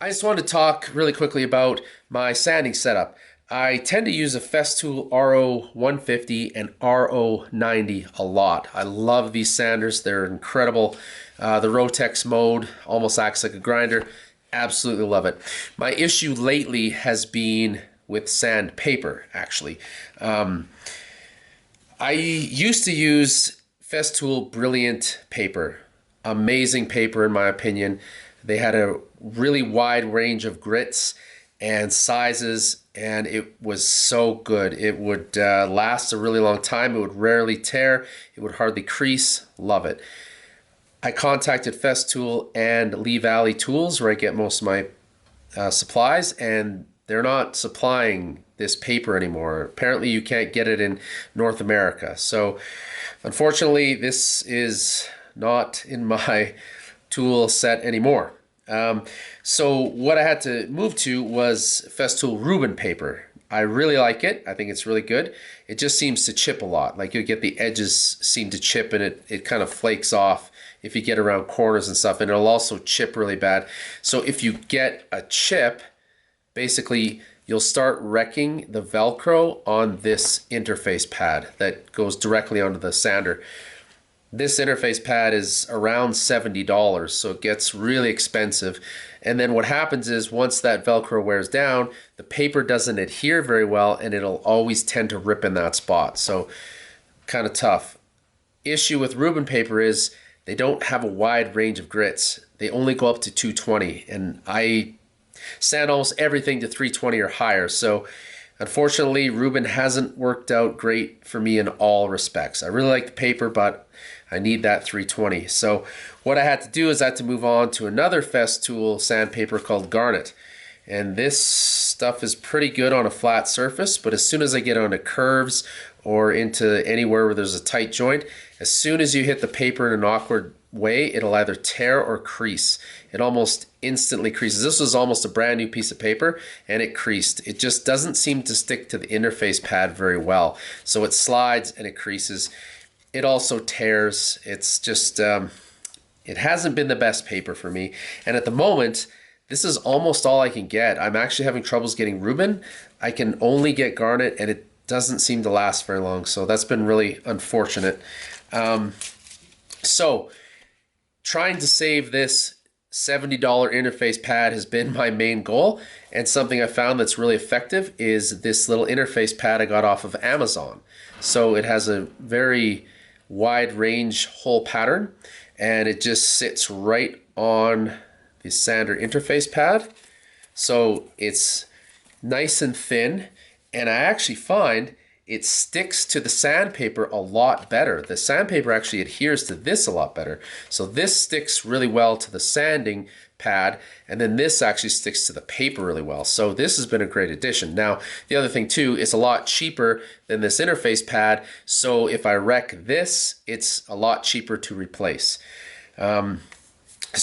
I just wanted to talk really quickly about my sanding setup. I tend to use a Festool RO 150 and RO 90 a lot. I love these sanders. They're incredible. The ROTEX mode almost acts like a grinder. Absolutely love it. My issue lately has been with sandpaper, actually. I used to use Festool Brilliant paper. Amazing paper in my opinion. They had a really wide range of grits and sizes, and it was so good. It would last a really long time. It would rarely tear. It would hardly crease. Love it. I contacted Festool and Lee Valley Tools, where I get most of my supplies, and they're not supplying this paper anymore. Apparently you can't get it in North America. So unfortunately, this is not in my tool set anymore. So what I had to move to was Festool Rubin paper. I really like it. I think it's really good. It just seems to chip a lot. Like you get the edges seem to chip, and it kind of flakes off if you get around corners and stuff, and it'll also chip really bad. So if you get a chip, basically you'll start wrecking the Velcro on this interface pad that goes directly onto the sander. This interface pad is around $70, so it gets really expensive. And then what happens is once that Velcro wears down, the paper doesn't adhere very well, and it'll always tend to rip in that spot. So kind of tough. Issue with Rubin paper is they don't have a wide range of grits. They only go up to 220, and I sand almost everything to 320 or higher. So unfortunately, Rubin hasn't worked out great for me in all respects. I really like the paper, but I need that 320. So what I had to do is I had to move on to another Festool sandpaper called Garnet. And this stuff is pretty good on a flat surface, but as soon as I get onto curves or into anywhere where there's a tight joint, as soon as you hit the paper in an awkward way, it'll either tear or crease. It almost instantly creases. This was almost a brand new piece of paper, and it creased. It just doesn't seem to stick to the interface pad very well. So it slides and it creases. It also tears. It's just, it hasn't been the best paper for me. And at the moment, this is almost all I can get. I'm actually having troubles getting Rubin. I can only get Garnet, and it doesn't seem to last very long. So that's been really unfortunate. So trying to save this $70 interface pad has been my main goal, and something I found that's really effective is this little interface pad I got off of Amazon. So it has a very wide range hole pattern, and it just sits right on the sander interface pad. So it's nice and thin, and I actually find it sticks to the sandpaper a lot better. The sandpaper actually adheres to this a lot better. So this sticks really well to the sanding pad, and then this actually sticks to the paper really well. So this has been a great addition. Now, the other thing too, it's a lot cheaper than this interface pad. So if I wreck this, it's a lot cheaper to replace. So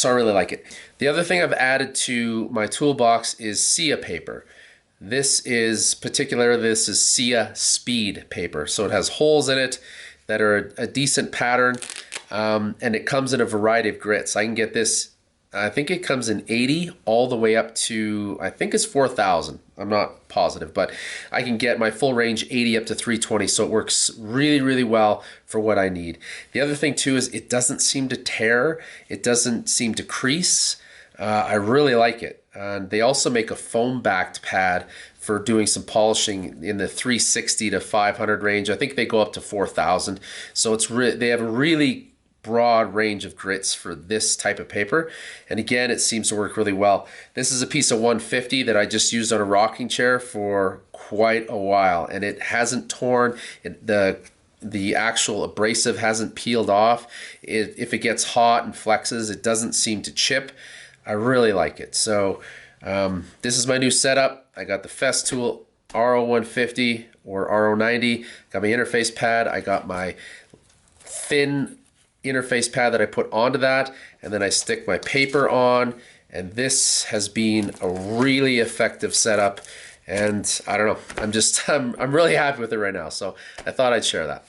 I really like it. The other thing I've added to my toolbox is Sia paper. This is SiaSpeed paper. So it has holes in it that are a decent pattern, and it comes in a variety of grits. I can get this, I think it comes in 80 all the way up to, I think it's 4,000. I'm not positive, but I can get my full range 80 up to 320. So it works really, really well for what I need. The other thing too is it doesn't seem to tear. It doesn't seem to crease. I really like it. And they also make a foam backed pad for doing some polishing in the 360 to 500 range. I think they go up to 4,000. So it's they have a really broad range of grits for this type of paper, and again it seems to work really well. This is a piece of 150 that I just used on a rocking chair for quite a while, and it hasn't torn. The actual abrasive hasn't peeled off. If it gets hot and flexes, it doesn't seem to chip. I really like it. So this is my new setup. I got the Festool RO 150 or RO 90, got my interface pad, I got my thin interface pad that I put onto that, and then I stick my paper on, and this has been a really effective setup, and I don't know, I'm really happy with it right now, so I thought I'd share that.